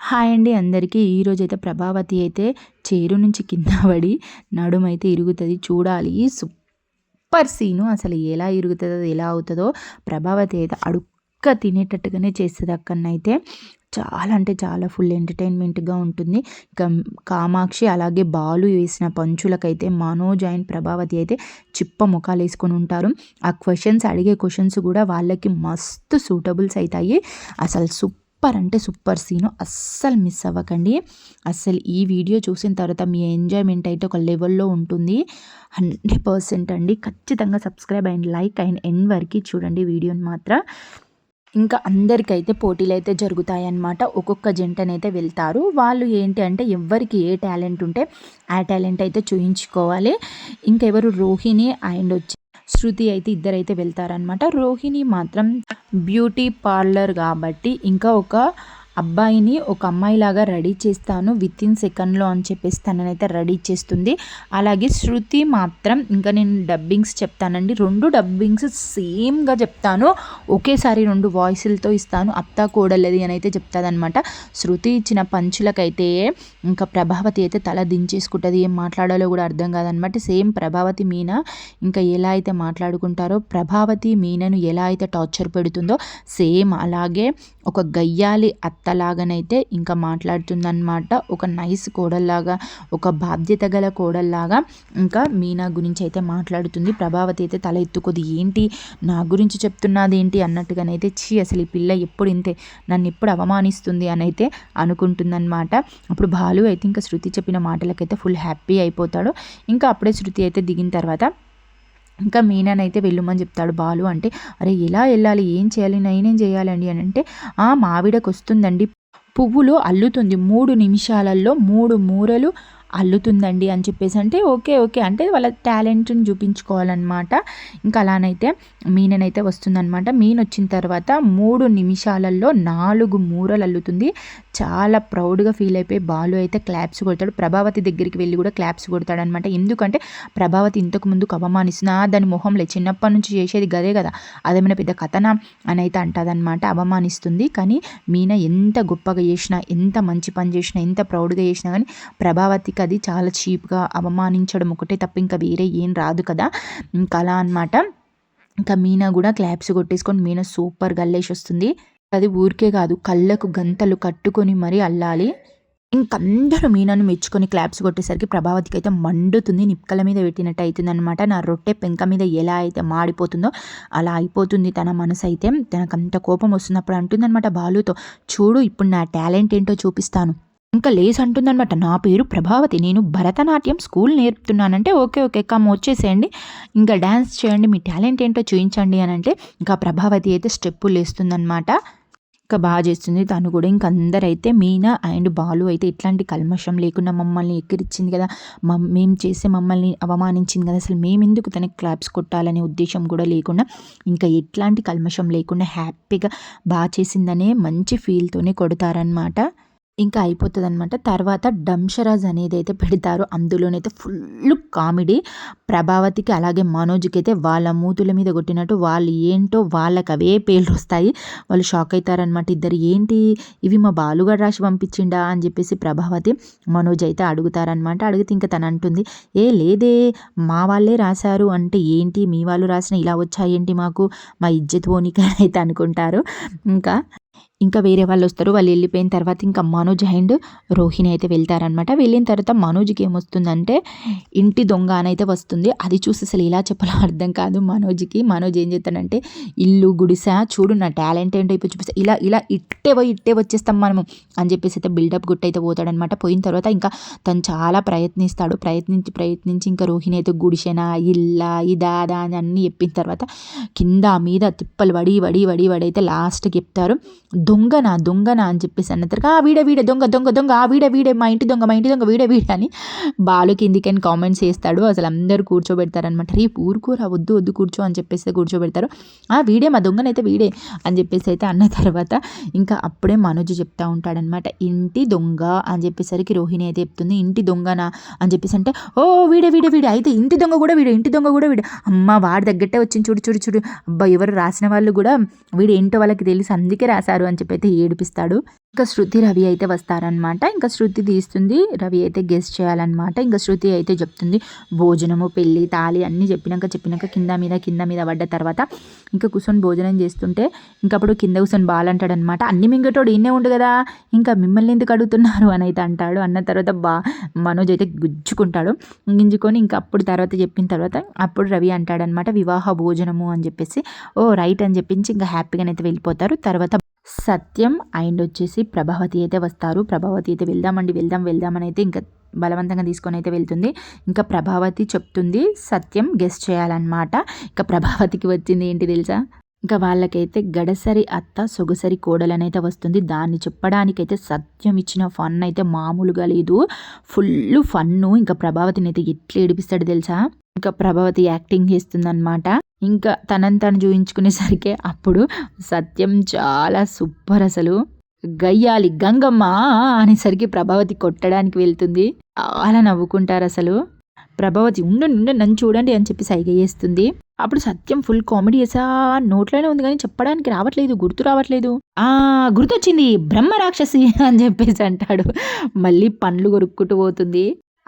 Hi అండి అందరికీ. ఈరోజైతే ప్రభావతి అయితే చేరు నుంచి కింద పడి నడుమైతే ఇరుగుతుంది. చూడాలి, సూపర్ సీను. అసలు ఎలా ఇరుగుతుందో ఎలా అవుతుందో. ప్రభావతి అయితే అడుక్క తినేటట్టుగానే చేస్తుంది అక్కడనైతే. చాలా అంటే చాలా ఫుల్ ఎంటర్టైన్మెంట్గా ఉంటుంది. ఇక కామాక్షి అలాగే బాలు వేసిన పంచులకైతే మనోజ్ అండ్ ప్రభావతి అయితే చిప్ప ముఖాలు వేసుకొని ఉంటారు. ఆ అడిగే క్వశ్చన్స్ కూడా వాళ్ళకి మస్తు సూటబుల్స్ అవుతాయి. అసలు సూపర్ అంటే సూపర్ సీను. అస్సలు మిస్ అవ్వకండి. అస్సలు ఈ వీడియో చూసిన తర్వాత మీ ఎంజాయ్మెంట్ అయితే ఒక లెవెల్లో ఉంటుంది. 100% అండి. ఖచ్చితంగా subscribe and like and end వరకు చూడండి వీడియోని మాత్రం. ఇంకా అందరికైతే పోటీలు అయితే జరుగుతాయన్నమాట. ఒక్కొక్క జంటనైతే వెళ్తారు. వాళ్ళు ఏంటి అంటే ఎవరికి ఏ టాలెంట్ ఉంటే ఆ టాలెంట్ అయితే చూయించుకోవాలి. ఇంకెవరు రోహిణి అండ్ శృతి అయితే ఇద్దరైతే వెళ్తారనమాట. రోహిణి మాత్రం బ్యూటీ పార్లర్ కాబట్టి ఇంకా ఒక అబ్బాయిని ఒక అమ్మాయిలాగా రెడీ చేస్తాను వితిన్ సెకండ్లో అని చెప్పేసి తననైతే రెడీ చేస్తుంది. అలాగే శృతి మాత్రం ఇంకా నేను డబ్బింగ్స్ చెప్తానండి. 2 డబ్బింగ్స్ సేమ్గా చెప్తాను. ఒకేసారి 2 వాయిస్లతో ఇస్తాను. అత్తా కోడలది అని అయితే చెప్తాదనమాట. శృతి ఇచ్చిన పంచులకైతే ఇంకా ప్రభావతి అయితే తల దించేసుకుంటుంది. ఏం మాట్లాడాలో కూడా అర్థం కాదనమాట. సేమ్ ప్రభావతి మీనా ఇంకా ఎలా అయితే మాట్లాడుకుంటారో, ప్రభావతి మీనను ఎలా అయితే టార్చర్ పెడుతుందో సేమ్ అలాగే ఒక గయ్యాలి అత్తలాగానైతే ఇంకా మాట్లాడుతుందన్నమాట. ఒక నైస్ కోడల్లాగా, ఒక బాధ్యత గల కోడల్లాగా ఇంకా మీనా గురించి అయితే మాట్లాడుతుంది. ప్రభావతి అయితే తల ఎత్తుకోదు. ఏంటి నా గురించి చెప్తున్నది ఏంటి అన్నట్టుగానైతే అసలు ఈ పిల్ల ఎప్పుడు ఇంతే, నన్ను ఎప్పుడు అవమానిస్తుంది అని అయితే అనుకుంటుందన్నమాట. అప్పుడు బాలు అయితే ఇంకా శృతి చెప్పిన మాటలకైతే ఫుల్ హ్యాపీ అయిపోతాడు. ఇంకా అప్పుడే శృతి అయితే దిగిన తర్వాత ఇంకా మీనానైతే వెళ్ళమని చెప్తాడు బాలు. అంటే అరే ఎలా వెళ్ళాలి, ఏం చేయాలి, నేనేం చేయాలండి అని అంటే మావిడకు వస్తుందండి, పువ్వులు అల్లుతుంది 3 నిమిషాలలో 3 మూరలు అల్లుతుందండి అని చెప్పేసి అంటే ఓకే ఓకే అంటే వాళ్ళ టాలెంట్ని చూపించుకోవాలన్నమాట. ఇంకా అలానైతే మీననైతే వస్తుందన్నమాట. మీన్ వచ్చిన తర్వాత 3 నిమిషాలలో 4 మూరలు అల్లుతుంది. చాలా ప్రౌడ్గా ఫీల్ అయిపోయి బాలు అయితే క్లాప్స్ కొడతాడు. ప్రభావతి దగ్గరికి వెళ్ళి కూడా క్లాప్స్ కొడతాడనమాట. ఎందుకంటే ప్రభావతి ఇంతకు ముందుకు అవమానిస్తున్నా దాని మొహంలో చిన్నప్పటి నుంచి చేసేది గదే కదా, అదేమైనా పెద్ద కథనా అని అయితే అంటదనమాట. అవమానిస్తుంది. కానీ మీన ఎంత గొప్పగా చేసినా, ఎంత మంచి పని చేసినా, ఎంత ప్రౌడ్గా చేసినా కానీ ప్రభావతికి అది చాలా చీప్గా అవమానించడం ఒకటే తప్ప ఇంకా వేరే ఏం రాదు కదా. ఇంకా అలా అనమాట. ఇంకా మీనా కూడా క్లాప్స్ కొట్టేసుకొని మీనా సూపర్ గల్లేసి వస్తుంది. అది ఊరికే కాదు, కళ్ళకు గంతలు కట్టుకొని మరీ అల్లాలి. ఇంకందరూ మీనాను మెచ్చుకొని క్లాప్స్ కొట్టేసరికి ప్రభావతికి అయితే మండుతుంది. నిప్పుకల మీద పెట్టినట్టు అవుతుంది అనమాట. నా రొట్టె పెంక మీద ఎలా అయితే మాడిపోతుందో అలా అయిపోతుంది తన మనసు అయితే. తనకంత కోపం వస్తున్నప్పుడు అంటుందన్నమాట బాలుతో, చూడు ఇప్పుడు నా టాలెంట్ ఏంటో చూపిస్తాను. ఇంకా లేసి అంటుందన్నమాట, నా పేరు ప్రభావతి, నేను భరతనాట్యం స్కూల్ నేర్పుతున్నానంటే ఓకే ఓకే కమ్ వచ్చేసేయండి, ఇంకా డ్యాన్స్ చేయండి, మీ టాలెంట్ ఏంటో చూపించండి అని అంటే ఇంకా ప్రభావతి అయితే స్టెప్పులు వేస్తుందన్నమాట. ఇంకా బాగా చేస్తుంది తను కూడా. ఇంక అందరైతే మీనా అండ్ బాలు అయితే ఇట్లాంటి కల్మషం లేకుండా మమ్మల్ని ఎక్కిరించింది కదా, మేము చేసే మమ్మల్ని అవమానించింది కదా, అసలు మేము ఎందుకు తనకి క్లాప్స్ కొట్టాలనే ఉద్దేశం కూడా లేకుండా ఇంకా ఎట్లాంటి కల్మషం లేకుండా హ్యాపీగా బాగా చేసిందనే మంచి ఫీల్తోనే కొడతారనమాట. ఇంకా అయిపోతుంది అనమాట. తర్వాత డంషరాజ్ అనేది అయితే పెడతారు. అందులోనైతే ఫుల్ కామెడీ. ప్రభావతికి అలాగే మనోజ్కి అయితే వాళ్ళ మూతుల మీద కొట్టినట్టు వాళ్ళు ఏంటో వాళ్ళకి అవే పేర్లు వస్తాయి. వాళ్ళు షాక్ అవుతారనమాట. ఇద్దరు ఏంటి ఇవి మా బాలుగాడు రాసి పంపించిండా అని చెప్పేసి ప్రభావతి మనోజ్ అయితే అడుగుతారనమాట. అడిగితే ఇంకా తను అంటుంది, ఏ లేదే మా వాళ్ళే రాశారు అంటే ఏంటి మీ వాళ్ళు రాసిన ఇలా వచ్చాయేంటి మాకు, మా ఇజ్జత్ పోనీక అయితే అనుకుంటారు. ఇంకా వేరే వాళ్ళు వస్తారు. వాళ్ళు వెళ్ళిపోయిన తర్వాత ఇంకా మనోజ్ అండ్ రోహిణి అయితే వెళ్తారనమాట. వెళ్ళిన తర్వాత మనోజ్కి ఏమొస్తుందంటే ఇంటి దొంగ అని అయితే వస్తుంది. అది చూసి అసలు ఎలా చెప్పాలో అర్థం కాదు మనోజ్కి. మనోజ్ ఏం చేస్తాడంటే ఇల్లు గుడిసా చూడు నా టాలెంట్ ఏంటో ఇప్పుడు చూపిస్తా, ఇలా ఇలా ఇట్టే వచ్చేస్తాం మనము అని చెప్పేసి అయితే బిల్డప్ గుట్ట అయితే పోతాడనమాట. పోయిన తర్వాత ఇంకా తను చాలా ప్రయత్నిస్తాడు. ప్రయత్నించి ఇంకా రోహిణి అయితే గుడిసెనా ఇల్లా ఇదాదా అని అన్నీ చెప్పిన తర్వాత కింద మీద తిప్పలు వడి అయితే లాస్ట్కి చెప్తారు, దొంగనా అని చెప్పేసి అన్న తర్వాత వీడే దొంగ వీడే మా ఇంటి దొంగ వీడే అని బాలు కిందికని కామెంట్స్ చేస్తాడు. అసలు అందరూ కూర్చోబెడతారనమాట. రేపు ఊరుకోరా వద్దు కూర్చో అని చెప్పేసి కూర్చోబెడతారు. వీడే మా దొంగనైతే వీడే అని చెప్పేసి అయితే అన్న తర్వాత ఇంకా అప్పుడే మనోజ్ చెప్తా ఉంటాడనమాట, ఇంటి దొంగ అని చెప్పేసరికి రోహిణి అయితే చెప్తుంది ఇంటి దొంగనా అని చెప్పేసి అంటే ఓ వీడే అయితే ఇంటి దొంగ కూడా వీడే అమ్మ వాడి తగ్గట్టే వచ్చింది చూడు అబ్బా ఎవరు రాసిన వాళ్ళు కూడా వీడు ఏంటో వాళ్ళకి తెలిసి అందుకే రాశారు అని చెప్పి అయితే ఏడిపిస్తాడు. ఇంకా శృతి రవి అయితే వస్తారనమాట. ఇంకా శృతి తీస్తుంది, రవి అయితే గెస్ చేయాలన్నమాట. ఇంకా శృతి అయితే చెప్తుంది భోజనము పెళ్ళి తాళి అన్నీ చెప్పినాక కింద మీద పడ్డ తర్వాత ఇంకా కూర్చొని భోజనం చేస్తుంటే ఇంకా అప్పుడు కింద కూర్చొని బాలంటాడు అనమాట. అన్ని మింగటోడు ఈయనే ఉండు కదా, ఇంకా మిమ్మల్ని ఎందుకు అడుగుతున్నారు అని అయితే అంటాడు. అన్న తర్వాత మనోజ్ అయితే గింజుకొని ఇంకా అప్పుడు తర్వాత చెప్పిన తర్వాత అప్పుడు రవి అంటాడనమాట వివాహ భోజనము అని చెప్పేసి. ఓ రైట్ అని చెప్పించి ఇంకా హ్యాపీగానైతే వెళ్ళిపోతారు. తర్వాత సత్యం అండ్ వచ్చేసి ప్రభావతి అయితే వస్తారు. ప్రభావతి అయితే వెళ్దామని అయితే ఇంకా బలవంతంగా తీసుకొని అయితే వెళ్తుంది. ఇంకా ప్రభావతి చెప్తుంది సత్యం గెస్ చేయాలన్నమాట. ఇంకా ప్రభావతికి వచ్చింది ఏంటి తెలుసా, ఇంకా వాళ్ళకైతే గడసరి అత్త సొగసరి కోడలనైతే వస్తుంది. దాన్ని చెప్పడానికైతే సత్యం ఇచ్చిన ఫన్ అయితే మామూలుగా లేదు, ఫుల్ ఫన్ను. ఇంకా ప్రభావతిని అయితే ఎట్లా ఏడిపిస్తాడు తెలుసా, ఇంకా ప్రభావతి యాక్టింగ్ చేస్తుందన్నమాట. ఇంకా తనని చూయించుకునేసరికి అప్పుడు సత్యం చాలా సూపర్, అసలు గయ్యాలి గంగమ్మ అనేసరికి ప్రభావతి కొట్టడానికి వెళ్తుంది. చాలా నవ్వుకుంటారు అసలు. ప్రభావతి ఉండండి నన్ను చూడండి అని చెప్పి సైగ చేస్తుంది. అప్పుడు సత్యం ఫుల్ కామెడీ చేసా, నోట్లోనే ఉంది కానీ చెప్పడానికి రావట్లేదు, గుర్తు రావట్లేదు. గుర్తొచ్చింది బ్రహ్మ రాక్షసి అని చెప్పేసి అంటాడు. మళ్ళీ పండ్లు కొరుక్కుంటూ పోతుంది.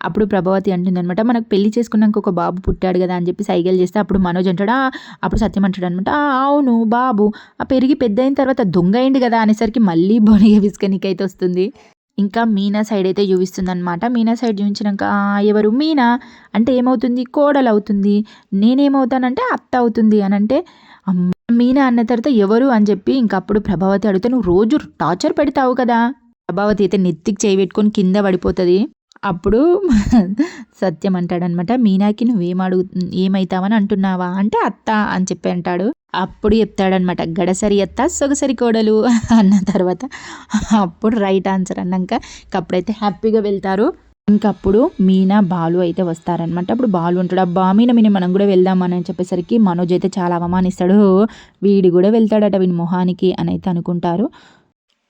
అప్పుడు ప్రభావతి అంటుంది అనమాట, మనకు పెళ్లి చేసుకున్నాక ఒక బాబు పుట్టాడు కదా అని చెప్పి సైగలు చేస్తే అప్పుడు మనోజ్ అంటాడా, అప్పుడు సత్యం అంటాడు అనమాట, అవును బాబు పెరిగి పెద్ద అయిన తర్వాత దొంగ అయింది కదా అనేసరికి మళ్ళీ బొనిగ విసుకనికైతే వస్తుంది. ఇంకా మీనా సైడ్ అయితే చూపిస్తుంది అనమాట. మీనా సైడ్ చూపించినాక ఎవరు మీనా అంటే ఏమవుతుంది, కోడలు అవుతుంది. నేనేమవుతానంటే అత్త అవుతుంది అని అంటే మీనా అన్న తర్వాత ఎవరు అని చెప్పి ఇంకా అప్పుడు ప్రభావతి అడిగితే నువ్వు రోజు టార్చర్ పెడతావు కదా. ప్రభావతి అయితే నెత్తికి చేయి పెట్టుకొని కింద పడిపోతుంది. అప్పుడు సత్యం అంటాడనమాట, మీనాకి ఏమవుతావని అంటున్నావా అంటే అత్త అని చెప్పి అంటాడు. అప్పుడు చెప్తాడనమాట గడసరి అత్త సొగసరి కోడలు అన్న తర్వాత అప్పుడు రైట్ ఆన్సర్ అన్నాక అప్పుడైతే హ్యాపీగా వెళ్తారు. ఇంకప్పుడు మీనా బాలు అయితే వస్తారనమాట. అప్పుడు బాలు అంటాడు, అబ్బా మీనా మనం కూడా వెళ్దామని చెప్పేసరికి మనోజ్ అయితే చాలా అవమానిస్తాడు. వీడి కూడా వెళ్తాడట వీని మొహానికి అని అయితే అనుకుంటారు.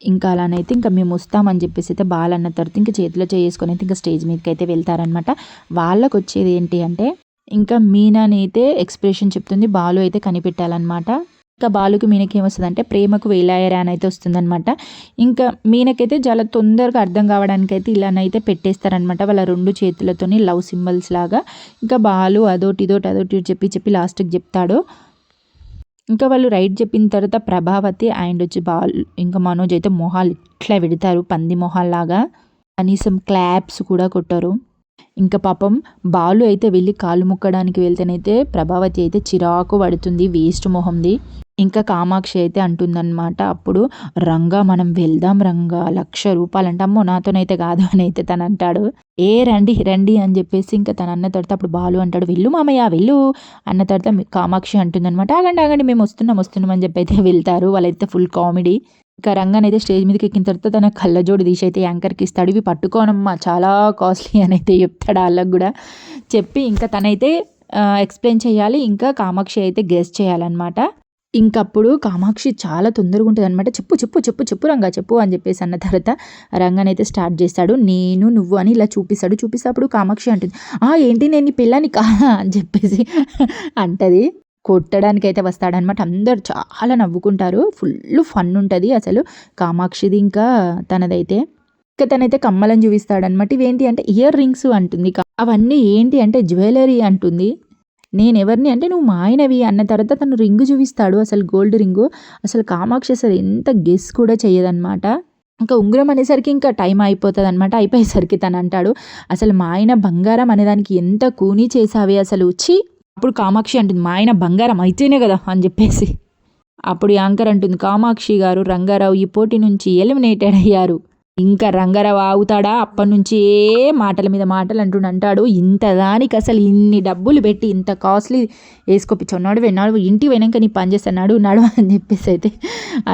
ఇంకా అలానైతే ఇంకా మేము వస్తామని చెప్పేసి అయితే బాలన్న తర్వాత ఇంకా చేతిలో చేసుకొని అయితే ఇంకా స్టేజ్ మీదకి అయితే వెళ్తారనమాట. వాళ్ళకు వచ్చేది ఏంటి అంటే ఇంకా మీనాని అయితే ఎక్స్ప్రెషన్ చెప్తుంది, బాలు అయితే కనిపెట్టాలన్నమాట. ఇంకా బాలుకి మీనకి ఏమొస్తుంది అంటే ప్రేమకు వేలాయరా అని అయితే వస్తుందన్నమాట. ఇంకా మీనకైతే చాలా తొందరగా అర్థం కావడానికైతే ఇలానైతే పెట్టేస్తారనమాట వాళ్ళ రెండు చేతులతోని లవ్ సింబల్స్ లాగా. ఇంకా బాలు అదోటి చెప్పి లాస్ట్కి చెప్తాడు. ఇంకా వాళ్ళు రైట్ చెప్పిన తర్వాత ప్రభావతి అండ్ వచ్చి ఇంకా మనోజ్ అయితే మొహాలు ఇట్లా పెడతారు పంది మొహాల్లాగా, కనీసం క్లాప్స్ కూడా కొట్టారు. ఇంకా పాపం బాలు అయితే వెళ్ళి కాళ్ళు ముక్కడానికి వెళ్తేనైతే ప్రభావతి అయితే చిరాకు పడుతుంది, వేస్ట్ మొహంది. ఇంకా కామాక్షి అయితే అంటుందన్నమాట, అప్పుడు రంగా మనం వెళ్దాం రంగా, 1,00,000 రూపాయలు అంటే అమ్మో నాతోనైతే కాదు అని అయితే తను అంటాడు. రండి అని చెప్పేసి ఇంకా తను అన్న తర్వాత అప్పుడు బాలు అంటాడు వెళ్ళు మామయ్య వెళ్ళు అన్న తర్వాత కామాక్షి అంటుందన్నమాట, ఆగండి మేము వస్తున్నాం అని చెప్పి అయితే వెళ్తారు. వాళ్ళైతే ఫుల్ కామెడీ. ఇంకా రంగాన్ అయితే స్టేజ్ మీదకి ఎక్కిన తర్వాత తన కళ్ళజోడు తీసి అయితే యాంకర్కి ఇస్తాడు, ఇవి పట్టుకోనమ్మా చాలా కాస్ట్లీ అని అయితే చెప్తాడు. వాళ్ళకు కూడా చెప్పి ఇంకా తనైతే ఎక్స్ప్లెయిన్ చేయాలి, ఇంకా కామాక్షి అయితే గెస్ చేయాలన్నమాట. ఇంకప్పుడు కామాక్షి చాలా తొందరగా ఉంటుంది అనమాట, చెప్పు రంగా చెప్పు అని చెప్పేసి అన్న తర్వాత రంగన్ అయితే స్టార్ట్ చేస్తాడు, నేను నువ్వు అని ఇలా చూపిస్తే అప్పుడు కామాక్షి అంటుంది, ఏంటి నేను నీ పిల్లని కాదా అని చెప్పేసి అంటది. కొట్టడానికి అయితే వస్తాడనమాట. అందరు చాలా నవ్వుకుంటారు, ఫుల్ ఫన్ ఉంటుంది అసలు కామాక్షిది ఇంకా తనదైతే. ఇంకా తనైతే కమ్మలని చూపిస్తాడనమాట. ఇవేంటి అంటే ఇయర్ రింగ్స్ అంటుంది, అవన్నీ ఏంటి అంటే జ్యువెలరీ అంటుంది. నేనెవరిని అంటే నువ్వు మా ఆయనవి అన్న తర్వాత తను రింగు చూపిస్తాడు, అసలు గోల్డ్ రింగు. అసలు కామాక్షి అసలు ఎంత గెస్ కూడా చేయదన్నమాట. ఇంకా ఉంగరం అనేసరికి ఇంకా టైం అయిపోతుంది అనమాట. అయిపోయేసరికి తను అంటాడు, అసలు మా ఆయన బంగారం అనేదానికి ఎంత కూనీ చేసావే అసలు వచ్చి. అప్పుడు కామాక్షి అంటుంది, మా ఆయన బంగారం అయితేనే కదా అని చెప్పేసి. అప్పుడు యాంకర్ అంటుంది, కామాక్షి గారు రంగారావు ఈ పోటీ నుంచి ఎలిమినేటెడ్ అయ్యారు. ఇంకా రంగారావు ఆగుతాడా, అప్పటి నుంచి మాటల మీద మాటలు అంటాడు. ఇంత దానికి అసలు ఇన్ని డబ్బులు పెట్టి ఇంత కాస్ట్లీ వేసుకొప్పించున్నాడు, విన్నాడు ఇంటికి పోయినాక నీ పని చేస్తున్నాడు అని చెప్పేసి అయితే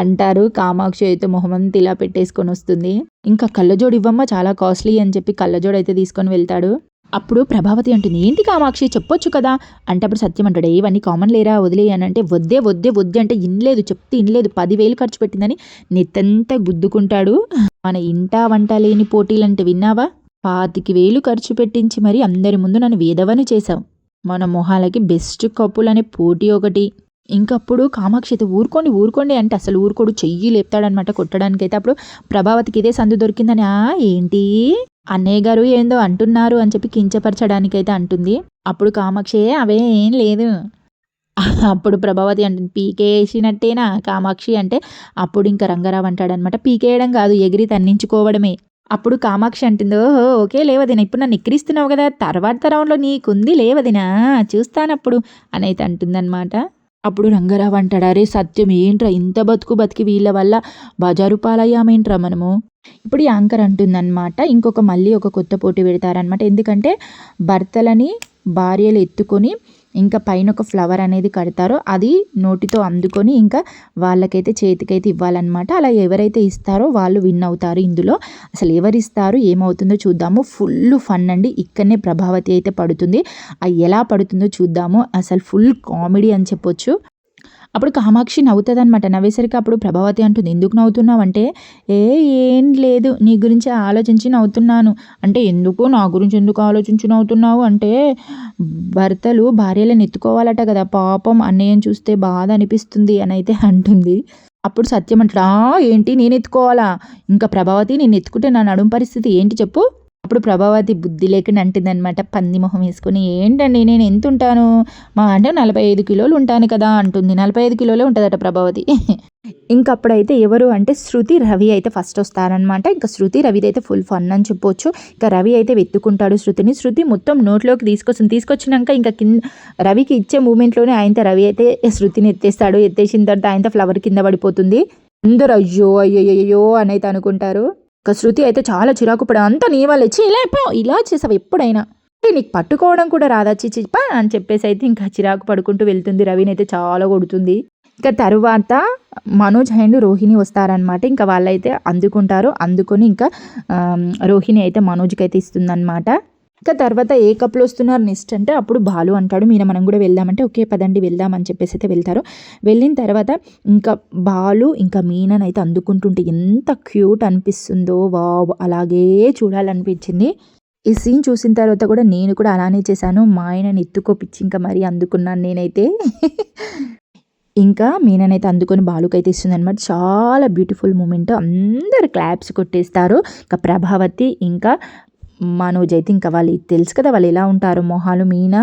అంటారు. కామాక్షి అయితే మొహమంతా ఇలా పెట్టేసుకొని వస్తుంది. ఇంకా కళ్ళజోడు ఇవ్వమ్మ చాలా కాస్ట్లీ అని చెప్పి కళ్ళజోడు అయితే తీసుకొని వెళ్తాడు. అప్పుడు ప్రభావతి అంటుంది, ఏంటి కామాక్షి చెప్పొచ్చు కదా అంటే అప్పుడు సత్యం అంటాడు, ఇవన్నీ కామన్ లేరా వదిలేయి అని అంటే వద్దే అంటే ఇన్లేదు 10,000 ఖర్చు పెట్టిందని నెత్తంతా గుద్దుకుంటాడు. మన ఇంటా వంట లేని పోటీలంటే విన్నావా, 25,000 ఖర్చు పెట్టించి మరి అందరి ముందు నన్ను వేదవని చేశావు. మన మొహాలకి బెస్ట్ కప్పులు అనే పోటీ ఒకటి, ఇంకప్పుడు కామాక్షి అయితే ఊరుకోండి ఊరుకోండి అంటే అసలు ఊరుకోడు, చెయ్యి లేపుతాడనమాట కొట్టడానికైతే. అప్పుడు ప్రభావతికి ఇదే సందు దొరికిందని ఏంటి అన్నయ్య గారు ఏందో అంటున్నారు అని చెప్పి కించపరచడానికైతే అంటుంది. అప్పుడు కామాక్షి అవే ఏం లేదు. అప్పుడు ప్రభావతి అంటుంది పీకేసినట్టేనా కామాక్షి అంటే, అప్పుడు ఇంకా రంగారావు అంటాడనమాట పీకేయడం కాదు ఎగిరి తన్నించుకోవడమే. అప్పుడు కామాక్షి అంటుంది ఓహో ఓకే లేవదినా ఇప్పుడు నన్ను ఎక్కిరిస్తున్నావు కదా, తర్వాత రౌండ్లో నీకుంది లేవదినా చూస్తానప్పుడు అని అయితే అంటుందన్నమాట. అప్పుడు రంగారావు అంటాడు అరే సత్యం ఏంట్రా ఇంత బతుకు బతికి వీళ్ళ వల్ల బజారు పాలయ్యామేంట్రా మనము. ఇప్పుడు యాంకర్ అంటుందన్నమాట మళ్ళీ ఒక కొత్త పోటీ పెడతారనమాట. ఎందుకంటే భర్తలని భార్యలు ఎత్తుకొని ఇంకా పైన ఒక ఫ్లవర్ అనేది కడతారో అది నోటితో అందుకొని ఇంకా వాళ్ళకైతే చేతికైతే ఇవ్వాలన్నమాట. అలా ఎవరైతే ఇస్తారో వాళ్ళు విన్ అవుతారు. ఇందులో అసలు ఎవరిస్తారు ఏమవుతుందో చూద్దాము. ఫుల్ ఫన్ అండి. ఇక్కడనే ప్రభావతి అయితే పడుతుంది. ఎలా పడుతుందో చూద్దాము. అసలు ఫుల్ కామెడీ అని చెప్పొచ్చు. అప్పుడు కామాక్షి నవ్వుతుంది అనమాట. నవ్వేసరికి అప్పుడు ప్రభావతి అంటుంది ఎందుకు నవ్వుతున్నావు అంటే ఏం లేదు నీ గురించి ఆలోచించి నవ్వుతున్నాను అంటే, ఎందుకు నా గురించి ఎందుకు ఆలోచించి నవ్వుతున్నావు అంటే, భర్తలు భార్యలను ఎత్తుకోవాలట కదా పాపం అన్నయ్యని చూస్తే బాధ అనిపిస్తుంది అని అయితే అంటుంది. అప్పుడు సత్యం అంటాడు ఏంటి నేను ఎత్తుకోవాలా, ఇంకా ప్రభావతి నేను ఎత్తుకుంటే నా నడుము పరిస్థితి ఏంటి చెప్పు. అప్పుడు ప్రభావతి బుద్ధి లేకుండా అంటుందన్నమాట పంది మొహం వేసుకొని ఏంటండి నేను ఎంత ఉంటాను మా అంటే 45 కిలోలు ఉంటాను కదా అంటుంది. 45 కిలోలే ఉంటుందట ప్రభావతి. ఇంకప్పుడైతే ఎవరు అంటే శృతి రవి అయితే ఫస్ట్ వస్తారనమాట. ఇంకా శృతి రవిది అయితే ఫుల్ ఫన్ అని చెప్పొచ్చు. ఇంకా రవి అయితే వెతుకుంటాడు శృతిని. శృతి మొత్తం నోట్లోకి తీసుకొచ్చినాక ఇంకా రవికి ఇచ్చే మూమెంట్లోనే ఆయనతో రవి అయితే శృతిని ఎత్తేస్తాడు. ఎత్తేసిన తర్వాత ఆయనతో ఫ్లవర్ కింద పడిపోతుంది. అందరూ అయ్యో అయ్యో అని అయితే అనుకుంటారు. ఇంకా శృతి అయితే చాలా చిరాకు పడ అంతా నీ వాళ్ళు ఇచ్చి ఇలా చేసావు ఎప్పుడైనా నీకు పట్టుకోవడం కూడా రాదా చిచ్చిపా అని చెప్పేసి అయితే ఇంకా చిరాకు పడుకుంటూ వెళ్తుంది. రవిని అయితే చాలా కొడుతుంది. ఇంకా తరువాత మనోజ్ అండ్ రోహిణి వస్తారనమాట. ఇంకా వాళ్ళైతే అందుకొని ఇంకా రోహిణి అయితే మనోజ్కి అయితే ఇస్తుందన్నమాట. ఇంకా తర్వాత ఏ కప్లో వస్తున్నారు నెక్స్ట్ అంటే అప్పుడు బాలు అంటాడు మనం కూడా వెళ్దామంటే ఓకే పదండి వెళ్దామని చెప్పేసి అయితే వెళ్తారు. వెళ్ళిన తర్వాత ఇంకా బాలు ఇంకా మీనని అయితే అందుకుంటుంటే ఎంత క్యూట్ అనిపిస్తుందో వావ్ అలాగే చూడాలనిపించింది. ఈ సీన్ చూసిన తర్వాత కూడా నేను కూడా అలానే చేశాను. మా ఆయనని ఎత్తుకోపిచ్చి ఇంకా మరీ అందుకున్నాను నేనైతే. ఇంకా మీననైతే అందుకొని బాలుకైతే ఇస్తుంది అనమాట. చాలా బ్యూటిఫుల్ మూమెంట్. అందరు క్లాప్స్ కొట్టేస్తారు. ఇంకా ప్రభావతి ఇంకా మనోజ్ అయితే ఇంకా వాళ్ళు తెలుసు కదా వాళ్ళు ఎలా ఉంటారు మొహాలు. మీనా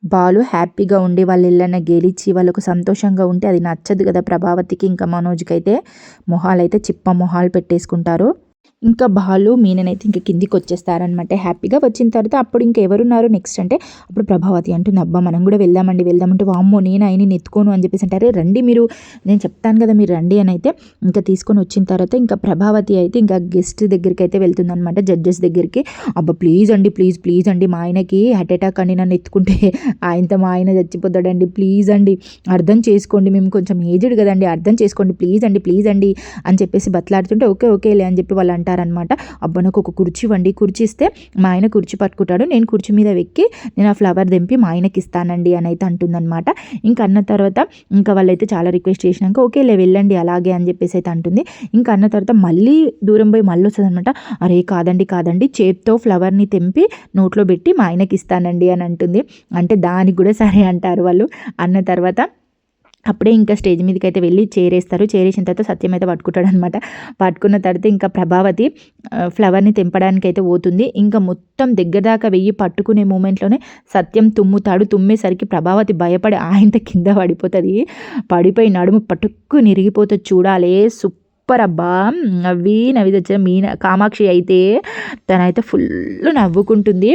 బాలు హ్యాపీగా ఉండి వాళ్ళు ఇళ్ళన్న గెలిచి వాళ్ళకు సంతోషంగా ఉంటే అది నచ్చదు కదా ప్రభావతికి. ఇంకా మనోజ్కి అయితే మొహాలు అయితే చిప్ప మొహాలు పెట్టేసుకుంటారు. ఇంకా బాలు మీననైతే ఇంకా కిందికి వచ్చేస్తారనమాట. హ్యాపీగా వచ్చిన తర్వాత అప్పుడు ఇంకా ఎవరున్నారు నెక్స్ట్ అంటే అప్పుడు ప్రభావతి అంటుంది అబ్బా మనం కూడా వెళ్దామంటే వామ్మో నేను ఆయన్ని ఎత్తుకోను అని చెప్పేసి అంటారే రండి మీరు నేను చెప్తాను కదా మీరు రండి అని అయితే ఇంకా తీసుకొని వచ్చిన తర్వాత ఇంకా ప్రభావతి అయితే ఇంకా గెస్ట్ దగ్గరికి అయితే వెళ్తుందనమాట జడ్జెస్ దగ్గరికి. అబ్బా ప్లీజ్ అండి మా ఆయనకి హార్ట్ అటాక్ అండి నన్ను ఎత్తుకుంటే ఆయనతో మా ఆయన చచ్చిపోతాడండి ప్లీజ్ అండి అర్థం చేసుకోండి మేము కొంచెం ఏజ్డ్ కదండి అర్థం చేసుకోండి ప్లీజ్ అండి అని చెప్పేసి బతలాడుతుంటే ఓకేలే అని చెప్పి వాళ్ళు అంటారనమాట. అబ్బా నాకు ఒక కుర్చీ ఇవ్వండి కుర్చీ ఇస్తే మా ఆయన కుర్చీ పట్టుకుంటాడు నేను కుర్చీ మీద వెక్కి నేను ఆ ఫ్లవర్ దింపి మా ఆయనకి ఇస్తానండి అని అయితే అంటుందన్నమాట. ఇంకా అన్న తర్వాత ఇంకా వాళ్ళైతే చాలా రిక్వెస్ట్ చేసినాక ఓకేలే వెళ్ళండి అలాగే అని చెప్పేసి అయితే అంటుంది. ఇంకా అన్న తర్వాత మళ్ళీ దూరం పోయి మళ్ళీ వస్తుంది అనమాట. అరే కాదండి చేత్తో ఫ్లవర్ని తెంపి నోట్లో పెట్టి మా ఆయనకి ఇస్తానండి అని అంటుంది. అంటే దానికి కూడా సరే అంటారు వాళ్ళు. అన్న తర్వాత అప్పుడే ఇంకా స్టేజ్ మీదకి అయితే వెళ్ళి చేరేస్తారు. చేరేసిన తర్వాత సత్యం అయితే పట్టుకుంటాడు అనమాట. పట్టుకున్న తర్వాత ఇంకా ప్రభావతి ఫ్లవర్ని తెంపడానికి అయితే పోతుంది. ఇంకా మొత్తం దగ్గర దాకా వెయ్యి పట్టుకునే మూమెంట్లోనే సత్యం తుమ్ముతాడు. తుమ్మేసరికి ప్రభావతి భయపడి ఆయనతో కింద పడిపోతుంది. పడిపోయి నడుము పట్టుకు నిరిగిపోతుంది. చూడాలి సూపర్ అబ్బా. నవ్వి తెచ్చిన కామాక్షి అయితే తనైతే ఫుల్ నవ్వుకుంటుంది.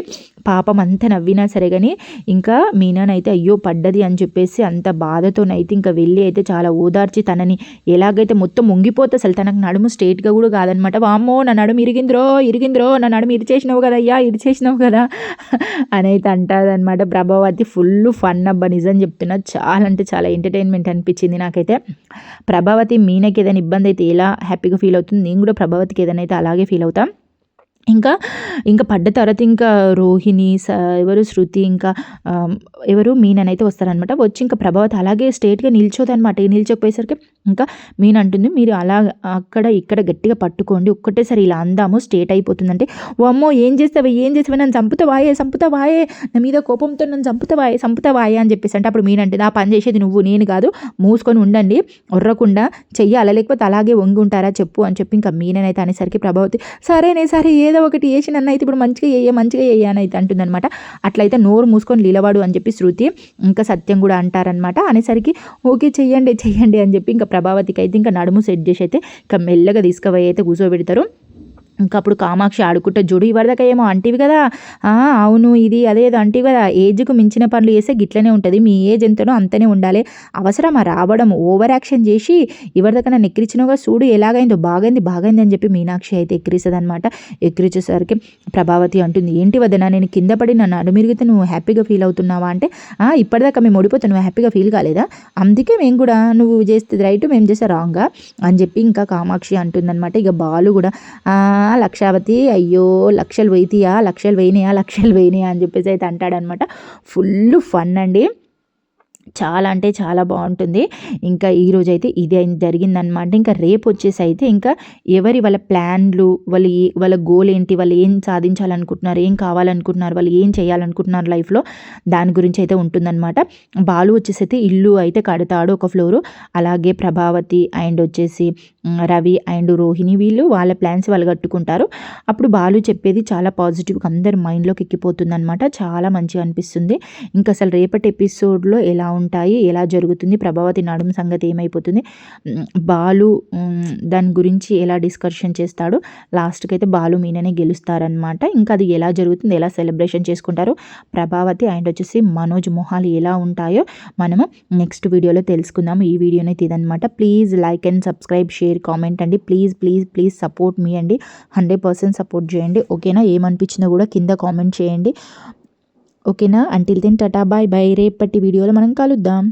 పాపం అంత నవ్వినా సరే కానీ ఇంకా మీనానైతే అయ్యో పడ్డది అని చెప్పేసి అంత బాధతోనైతే ఇంకా వెళ్ళి అయితే చాలా ఓదార్చి తనని ఎలాగైతే మొత్తం ముంగిపోతే అసలు తనకు నడుము స్ట్రేట్గా కూడా కాదనమాట. వామ్మో నా నడుము ఇరిగింద్రో నా నడుము ఇరిచేసినావు కదా అయ్యా ఇరిచేసినావు కదా అని అయితే అంటారనమాట. ప్రభావతి ఫుల్ ఫన్ అబ్బా నిజం చెప్తున్నా. చాలా అంటే చాలా ఎంటర్టైన్మెంట్ అనిపించింది నాకైతే. ప్రభావతి మీనకి ఏదైనా ఇబ్బంది అయితే ఎలా హ్యాపీగా ఫీల్ అవుతుంది నేను కూడా ప్రభావతికి ఏదైనా అయితే అలాగే ఫీల్ అవుతాం. ఇంకా ఇంకా పడ్డ తర్వాత ఇంకా రోహిణి ఎవరు శృతి ఇంకా ఎవరు మీననైతే వస్తారనమాట. వచ్చి ఇంకా ప్రభావతి అలాగే స్ట్రేట్‌గా నిల్చోదనమాట. నిల్చోకపోయేసరికి ఇంకా మీన అంటుంది, "మీరు అలా అక్కడ ఇక్కడ గట్టిగా పట్టుకోండి. ఒక్కటేసారి ఇలా అందాము స్ట్రేట్ అయిపోతుందంటే." "వామ్మో! ఏం చేస్తావే నన్ను చంపుతావాయే నా మీద కోపంతో నన్ను చంపుతావాయే" అని చెప్పేసి అంటే అప్పుడు మీన అంటుంది, "ఆ పని చేసేది నువ్వు నేను కాదు. మూసుకొని ఉండండి. ఒర్రకుండా చెయ్యాలా లేకపోతే అలాగే వంగి ఉంటారా చెప్పు" అని చెప్పి ఇంకా మీననైతే అనేసరికి ప్రభావతి, సరే ఏదో ఒకటి చేసి నన్ను అయితే ఇప్పుడు మంచిగా చెయ్యి అని అయితే అంటుందన్నమాట. అట్లయితే నోరు మూసుకొని లీలవాడు అని చెప్పి శృతి ఇంకా సత్యం కూడా అంటారనమాట. అనేసరికి ఓకే చెయ్యండి అని చెప్పి ఇంకా ప్రభావతికి అయితే ఇంకా నడుము సెట్ చేసి అయితే ఇంకా మెల్లగా తీసుకుపోయి అయితే కూర్చోబెడతారు. ఇంకా అప్పుడు కామాక్షి ఆడుకుంటే, "జుడు ఇవరిదాకా ఏమో అంటివి కదా, అవును ఇది అదేదో అంటివి కదా, ఏజ్కు మించిన పనులు చేస్తే గిట్లనే ఉంటుంది, మీ ఏజ్ ఎంతనో అంతనే ఉండాలి, అవసరమా రావడం, ఓవర్ యాక్షన్ చేసి ఇవరిదాకా నన్ను ఎక్కిరించినవుగా, చూడు ఎలాగైందో, బాగైంది అని చెప్పి మీనాక్షి అయితే ఎక్కిరిస్తుంది అనమాట. ఎక్కిరించేసరికి ప్రభావతి అంటుంది, "ఏంటి వద్దనా నేను కింద పడి నన్ను అడుమిరిగితే నువ్వు హ్యాపీగా ఫీల్ అవుతున్నావా" అంటే, ఇప్పటిదాకా మేము ఓడిపోతే నువ్వు హ్యాపీగా ఫీల్ కాలేదా, అందుకే మేము కూడా నువ్వు చేస్తే రైట్ మేము చేస్తే రాంగా అని చెప్పి ఇంకా కామాక్షి అంటుందన్నమాట. ఇక బాలు కూడా లక్షావతి అయ్యో లక్షలు పోయినాయా అని చెప్పేసి అయితే అంటాడనమాట. ఫుల్ ఫన్ అండి, చాలా అంటే చాలా బాగుంటుంది. ఇంకా ఈరోజైతే ఇది జరిగిందనమాట. ఇంకా రేపు వచ్చేసి అయితే ఇంకా వాళ్ళ ప్లాన్లు, వాళ్ళ గోల్ ఏంటి, వాళ్ళు ఏం సాధించాలనుకుంటున్నారు, ఏం కావాలనుకుంటున్నారు, వాళ్ళు ఏం చేయాలనుకుంటున్నారు లైఫ్లో, దాని గురించి అయితే ఉంటుందన్నమాట. బాలు వచ్చేసి అయితే ఇల్లు అయితే కడతాడు ఒక ఫ్లోరు. అలాగే ప్రభావతి అండ్ వచ్చేసి రవి అండ్ రోహిణి వీళ్ళు వాళ్ళ ప్లాన్స్ వాళ్ళు కట్టుకుంటారు. అప్పుడు బాలు చెప్పేది చాలా పాజిటివ్గా అందరి మైండ్లోకి ఎక్కిపోతుంది అనమాట. చాలా మంచిగా అనిపిస్తుంది. ఇంకా అసలు రేపటి ఎపిసోడ్లో ఎలా జరుగుతుంది, ప్రభావతి నడుము సంగతి ఏమైపోతుంది, బాలు దాని గురించి ఎలా డిస్కషన్ చేస్తాడు, లాస్ట్కి అయితే బాలు మీననే గెలుస్తారనమాట. ఇంకా అది ఎలా జరుగుతుంది, ఎలా సెలబ్రేషన్ చేసుకుంటారు, ప్రభావతి అండ్ వచ్చేసి మనోజ్ మొహాలు ఎలా ఉంటాయో మనము నెక్స్ట్ వీడియోలో తెలుసుకుందాము. ఈ వీడియోనైతే ఇదనమాట. Please like and subscribe, share, comment అండి. ప్లీజ్ సపోర్ట్ మీ అండి. 100% సపోర్ట్ చేయండి. ఓకేనా, ఏమనిపించిందో కూడా కింద కామెంట్ చేయండి. ఓకేనా, అంటిల్ దెన్ టాటా బాయ్. రేపటి వీడియోలో మనం కలుద్దాం.